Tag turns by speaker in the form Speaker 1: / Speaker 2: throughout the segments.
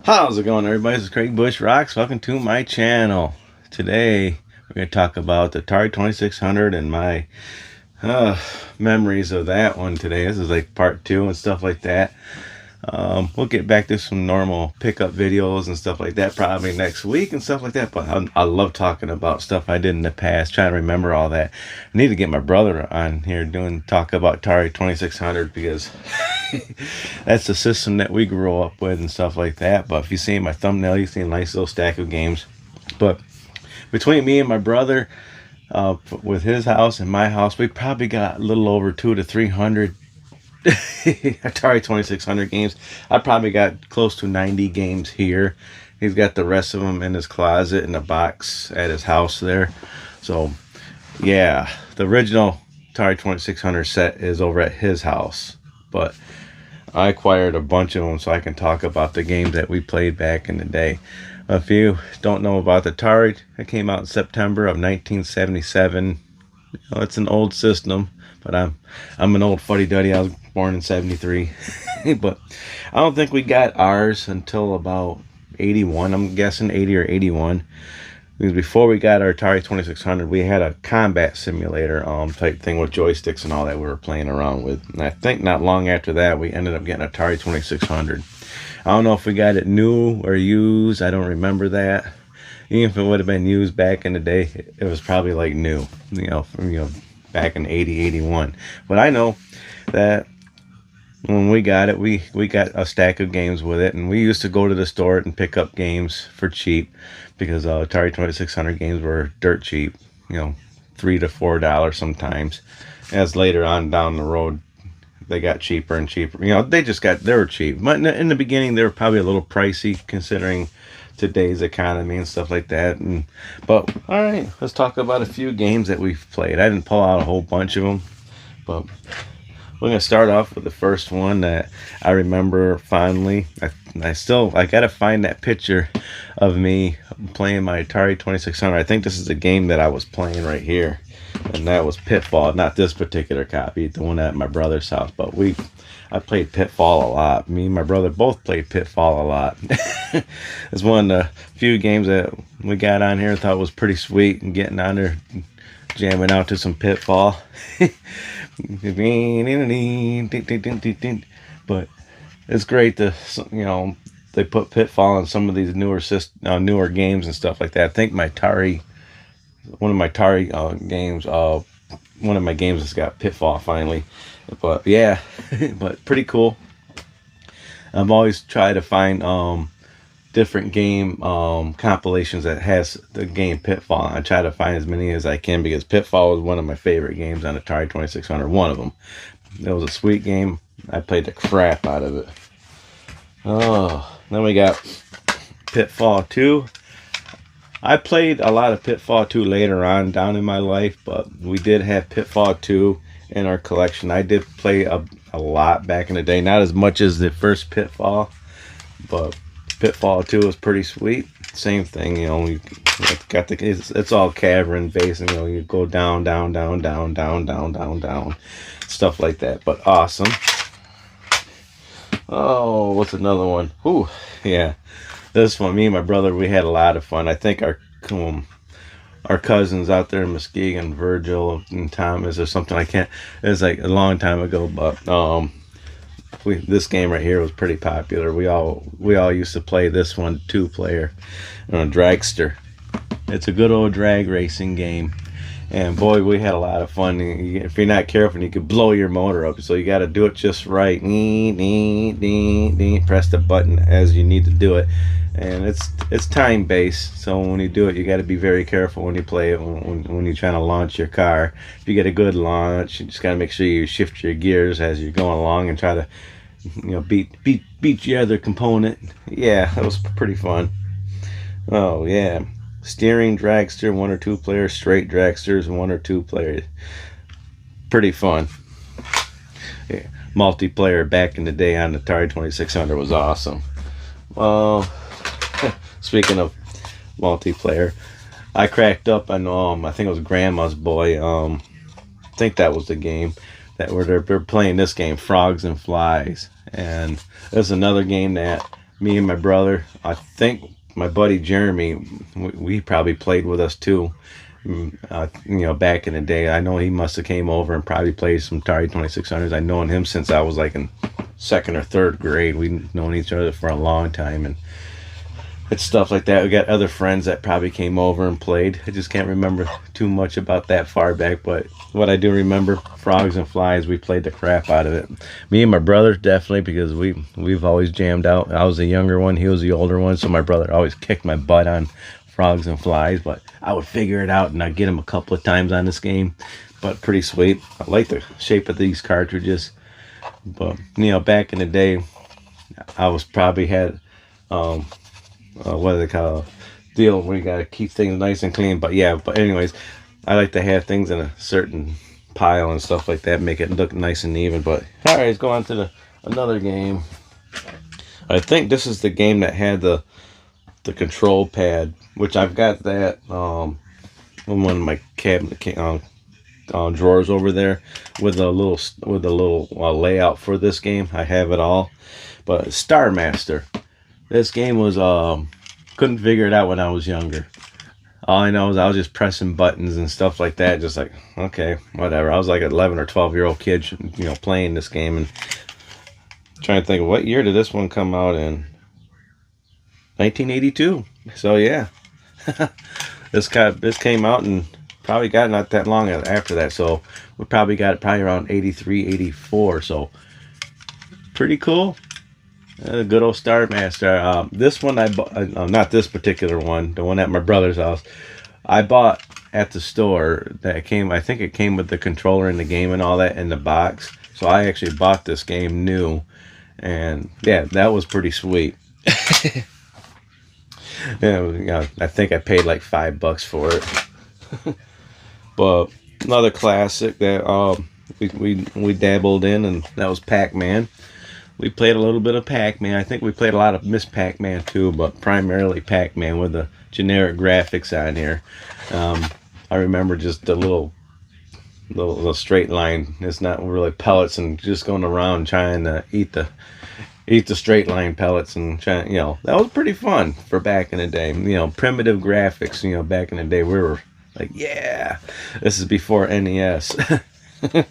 Speaker 1: How's it going, everybody? This is Craig Bush Rocks. Welcome to my channel. Today, we're going to talk about the Atari 2600 and my uh, memories of that one today. This is like part two and stuff like that. We'll get back to some normal pickup videos and stuff like that probably next week and stuff like that. But I love talking about stuff I did in the past, trying to remember all that. I need to get my brother on here talk about Atari 2600 because that's the system that we grew up with and stuff like that. But if you see my thumbnail, you see a nice little stack of games. But between me and my brother, with his house and my house, we probably got a little over 200 to 300 Atari 2600 games. I probably got close to 90 games here. He's got the rest of them in his closet in a box at his house there. So yeah, the original Atari 2600 set is over at his house, but I acquired a bunch of them so I can talk about the games that we played back in the day. If you don't know about the Atari, it came out in September of 1977. It's an old system, but I'm an old fuddy-duddy. I was born in 73. But I don't think we got ours until about 81. I'm guessing 80 or 81. Because before we got our Atari 2600, we had a combat simulator type thing with joysticks and all that we were playing around with. And I think not long after that, we ended up getting Atari 2600. I don't know if we got it new or used. I don't remember that. Even if it would have been used back in the day, it was probably like new, back in 80, 81. But I know that when we got it, we got a stack of games with it, and we used to go to the store and pick up games for cheap because Atari 2600 games were dirt cheap, $3 to $4 sometimes. As later on down the road, they got cheaper and cheaper. They were cheap. But in the beginning, they were probably a little pricey considering today's economy and stuff like that. But all right, let's talk about a few games that we've played. I didn't pull out a whole bunch of them, but we're gonna start off with the first one that I remember fondly. I gotta find that picture of me playing my Atari 2600. I think this is the game that I was playing right here, and that was Pitfall. Not this particular copy, the one at my brother's house, but I played Pitfall a lot. Me and my brother both played Pitfall a lot. It's one of the few games that we got on here. I thought was pretty sweet, and getting on there, jamming out to some Pitfall. But it's great to, they put Pitfall on some of these newer games and stuff like that. I think one of my Atari games, one of my games has got Pitfall finally. But yeah, but pretty cool. I've always tried to find different game compilations that has the game Pitfall. I try to find as many as I can because Pitfall was one of my favorite games on Atari 2600. One of them. It was a sweet game. I played the crap out of it. Oh, then we got Pitfall 2. I played a lot of Pitfall 2 later on down in my life, but we did have Pitfall 2 in our collection. I did play a lot back in the day. Not as much as the first Pitfall, but Pitfall 2 was pretty sweet. Same thing, you got it's all cavern based, and you go down, down, down, down, down, down, down, down, stuff like that. But awesome. Oh, what's another one? Ooh, yeah. This one, me and my brother, we had a lot of fun. I think our cousins out there in Muskegon, Virgil and Thomas or something, it was like a long time ago, but this game right here was pretty popular. We all used to play this one, 2-player dragster. It's a good old drag racing game, and boy, we had a lot of fun. If you're not careful, you could blow your motor up, so you got to do it just right. Press the button as you need to do it, and it's time based, so when you do it, you got to be very careful when you play it. When you're trying to launch your car, if you get a good launch, you just got to make sure you shift your gears as you're going along and try to beat your other component. Yeah, that was pretty fun. Oh yeah, steering dragster, 1 or 2 players, straight dragsters, 1 or 2 players. Pretty fun. Yeah. Multiplayer back in the day on the Atari 2600 was awesome. Well, speaking of multiplayer, I cracked up on I think it was Grandma's Boy. I think that was the game that they're playing this game, Frogs and Flies, and there's another game that me and my brother. I think my buddy Jeremy, we probably played with us too. Back in the day, I know he must have came over and probably played some Atari 2600s. I've known him since I was like in second or third grade. We've known each other for a long time, and it's stuff like that. We got other friends that probably came over and played. I just can't remember too much about that far back, but what I do remember, Frogs and Flies, we played the crap out of it. Me and my brother definitely, because we've always jammed out. I was the younger one, he was the older one, so my brother always kicked my butt on Frogs and Flies, but I would figure it out and I'd get him a couple of times on this game. But pretty sweet. I like the shape of these cartridges. But back in the day, I was probably had what do they call it? Deal where you gotta keep things nice and clean. But yeah, but anyways, I like to have things in a certain pile and stuff like that, make it look nice and even. But all right, let's go on to another game. I think this is the game that had the control pad, which I've got that in one of my cabinet drawers over there with a little layout for this game. I have it all. But Star Master. This game was couldn't figure it out when I was younger. All I know is I was just pressing buttons and stuff like that, just like, okay, whatever. I was like an 11 or 12-year-old kid, playing this game, and trying to think, what year did this one come out in? 1982. So yeah, this came out and probably got not that long after that. So we probably got it probably around 83, 84. So pretty cool. Good old Star Master. This one I bought, not this particular one, the one at my brother's house. I bought at the store. That came, I think it came with the controller and the game and all that in the box. So I actually bought this game new, and yeah, that was pretty sweet. Yeah, I think I paid like $5 for it. But another classic that we dabbled in, and that was Pac-Man. We played a little bit of Pac-Man. I think we played a lot of Miss Pac-Man too, but primarily Pac-Man with the generic graphics on here. I remember just the little straight line. It's not really pellets and just going around trying to eat the straight line pellets and trying, that was pretty fun for back in the day. Primitive graphics. Back in the day we were like, yeah, this is before NES. I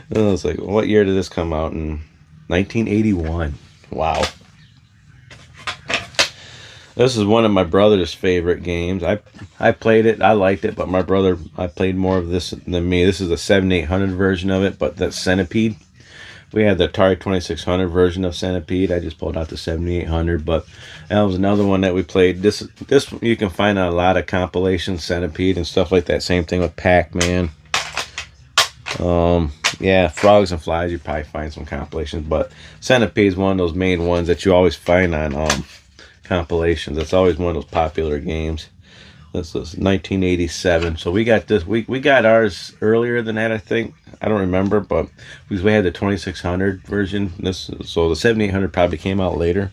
Speaker 1: was like, what year did this come out in? 1981. Wow. This is one of my brother's favorite games. I played it. I liked it, but my brother, I played more of this than me. This is the 7800 version of it, but that's Centipede. We had the Atari 2600 version of Centipede. I just pulled out the 7800, but that was another one that we played. This you can find on a lot of compilations, Centipede and stuff like that. Same thing with Pac-Man. Yeah, Frogs and Flies, you probably find some compilations, but Centipede is one of those main ones that you always find on compilations. It's always one of those popular games. This is 1987, so we got this. We got ours earlier than that, I think. I don't remember, but because we had the 2600 version, so the 7800 probably came out later.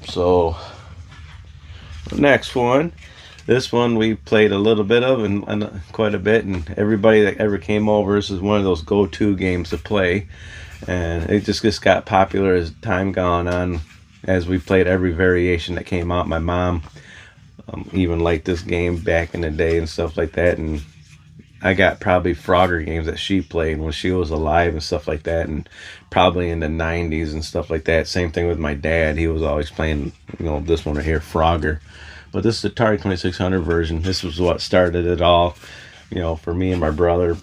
Speaker 1: So the next one. This one we played a little bit of and quite a bit, and everybody that ever came over, this is one of those go-to games to play, and it just got popular as time gone on, as we played every variation that came out. My mom even liked this game back in the day and stuff like that, and I got probably Frogger games that she played when she was alive and stuff like that, and probably in the 90s and stuff like that. Same thing with my dad. He was always playing, this one right here, Frogger. But this is the Atari 2600 version. This was what started it all, for me and my brother,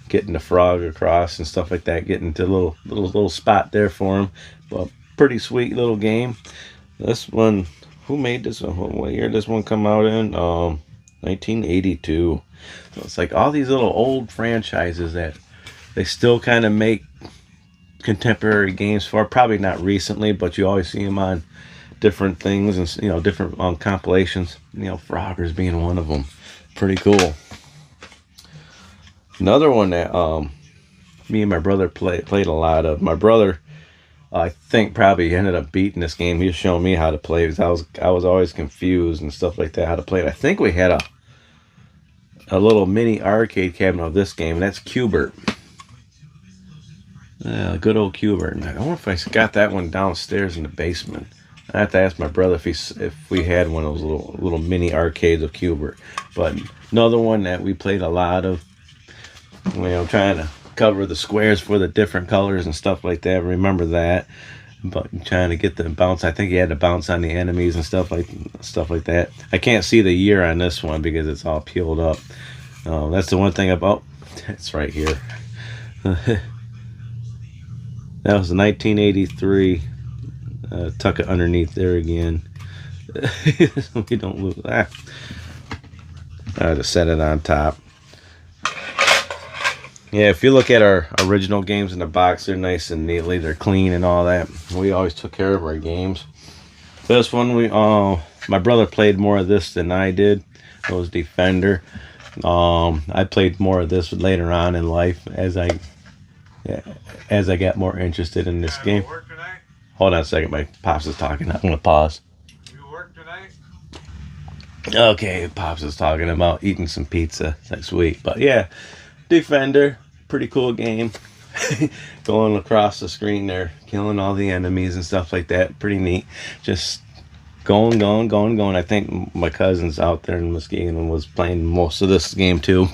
Speaker 1: getting the frog across and stuff like that, getting to a little spot there for him. But pretty sweet little game. This one, who made this one? What year did this one come out in? 1982. So it's like all these little old franchises that they still kind of make contemporary games for. Probably not recently, but you always see them on different things and different compilations. Froggers being one of them. Pretty cool. Another one that me and my brother played a lot of. My brother, I think, probably ended up beating this game. He was showing me how to play because I was always confused and stuff like that how to play it. I think we had a little mini arcade cabinet of this game, and that's Cubert. Good old Cuber. I wonder if I got that one downstairs in the basement. I have to ask my brother if we had one of those little mini arcades of Cuber. But another one that we played a lot of, trying to cover the squares for the different colors and stuff like that. Remember that? But trying to get the bounce. I think you had to bounce on the enemies and stuff like that. I can't see the year on this one because it's all peeled up. That's the one thing about. It's right here. That was 1983. Tuck it underneath there again. We don't lose that. I just set it on top. Yeah, if you look at our original games in the box, they're nice and neatly. They're clean and all that. We always took care of our games. This one, my brother played more of this than I did. It was Defender. I played more of this later on in life as I got more interested in this game. Hold on a second, my Pops is talking. I'm going to pause.
Speaker 2: You work tonight?
Speaker 1: Okay, Pops is talking about eating some pizza next week. But yeah, Defender, pretty cool game. Going across the screen there, killing all the enemies and stuff like that. Pretty neat. Just going. I think my cousin's out there in Muskegon was playing most of this game too.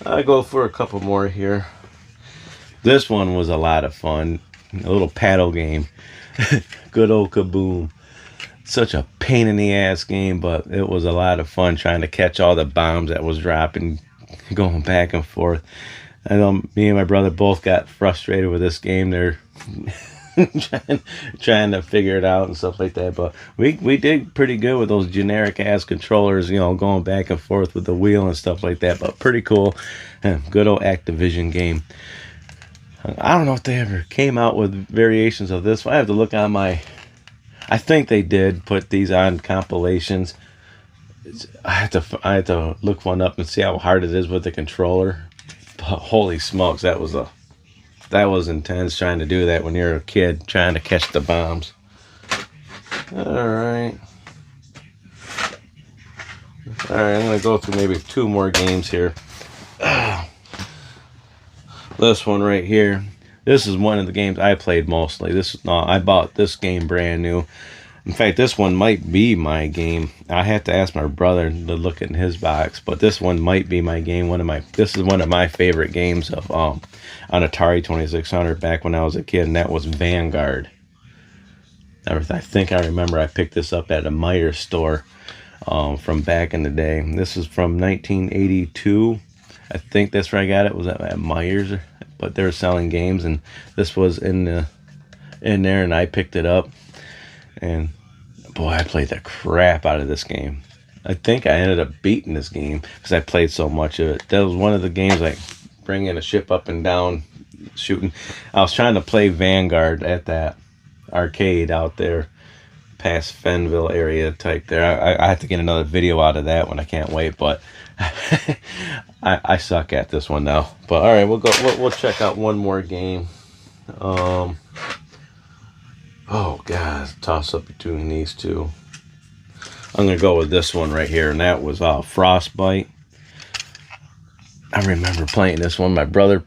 Speaker 1: I go for a couple more here. This one was a lot of fun. A little paddle game. Good old Kaboom. Such a pain in the ass game, but it was a lot of fun trying to catch all the bombs that was dropping, going back and forth. I know me and my brother both got frustrated with this game. They're trying to figure it out and stuff like that, but we did pretty good with those generic ass controllers, going back and forth with the wheel and stuff like that, but pretty cool. Good old Activision game. I don't know if they ever came out with variations of this. I have to look on my... I think they did put these on compilations. I had to look one up and see how hard it is with the controller. But holy smokes, that was intense trying to do that when you're a kid trying to catch the bombs. Alright, I'm going to go through maybe two more games here. This one right here. This is one of the games I played mostly. I bought this game brand new. In fact, this one might be my game. I have to ask my brother to look in his box, but this one might be my game. This is one of my favorite games of on Atari 2600 back when I was a kid, and that was Vanguard. I think I remember I picked this up at a Myers store from back in the day. This is from 1982. I think that's where I got it. Was at Myers, but they were selling games, and this was in there, and I picked it up. And boy, I played the crap out of this game. I think I ended up beating this game because I played so much of it. That was one of the games like bringing a ship up and down, shooting. I was trying to play Vanguard at that arcade out there past Fenville area type there. I have to get another video out of that one. I can't wait, but I suck at this one now. But all right, we'll check out one more game. Oh god, toss up between these two. I'm gonna go with this one right here, and that was Frostbite. I remember playing this one. My brother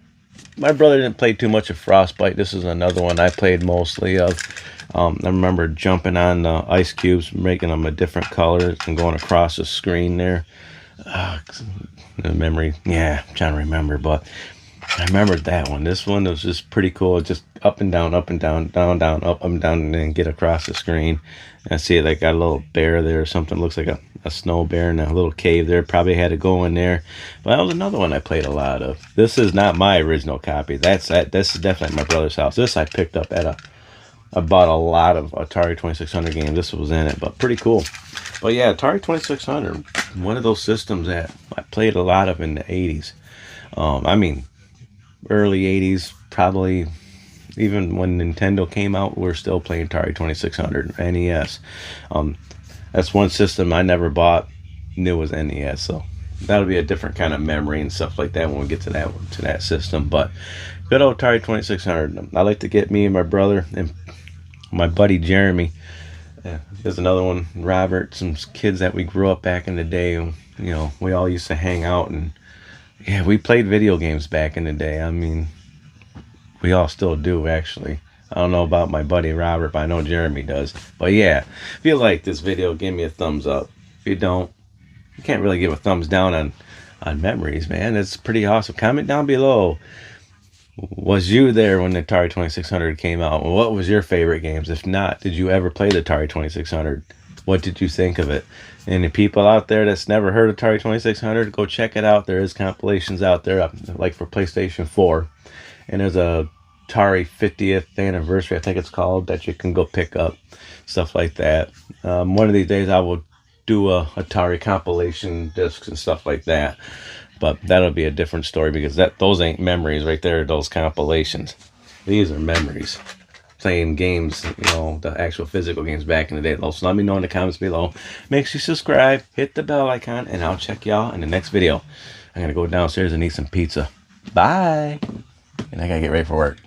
Speaker 1: didn't play too much of Frostbite. This is another one I played mostly of. I remember jumping on the ice cubes, making them a different color, and going across the screen there. The memory, yeah, I'm trying to remember, but I remembered that one. This one was just pretty cool. Just up and down, down, up and down, and then get across the screen. And I see they got a little bear there or something. Looks like a snow bear in a little cave there. Probably had to go in there. But that was another one I played a lot of. This is not my original copy. This is definitely my brother's house. This I picked up I bought a lot of Atari 2600 games. This was in it, but pretty cool. But yeah, Atari 2600, one of those systems that I played a lot of in the 80s. I mean, early 80s, probably even when Nintendo came out, we're still playing Atari 2600 NES. That's one system I never bought, knew was NES, so that'll be a different kind of memory and stuff like that when we get to that system. But good old Atari 2600. I like to get me and my brother and my buddy Jeremy. There's another one, Robert, some kids that we grew up back in the day. We all used to hang out, and yeah, we played video games back in the day. I mean, We all still do, actually. I don't know about my buddy Robert, but I know Jeremy does. But yeah, if you like this video, give me a thumbs up. If you don't, you can't really give a thumbs down on memories, man. It's pretty awesome. Comment down below. Was you there when the Atari 2600 came out? What was your favorite games? If not, did you ever play the Atari 2600? What did you think of it? And the people out there that's never heard of Atari 2600, go check it out. There is compilations out there, like for PlayStation 4. And there's a Atari 50th anniversary, I think it's called, that you can go pick up. Stuff like that. One of these days I will do a Atari compilation discs and stuff like that. But that'll be a different story, because those ain't memories right there, those compilations. These are memories. Playing games, you know, the actual physical games back in the day. So let me know in the comments below. Make sure you subscribe, hit the bell icon, and I'll check y'all in the next video. I'm going to go downstairs and eat some pizza. Bye! And I got to get ready for work.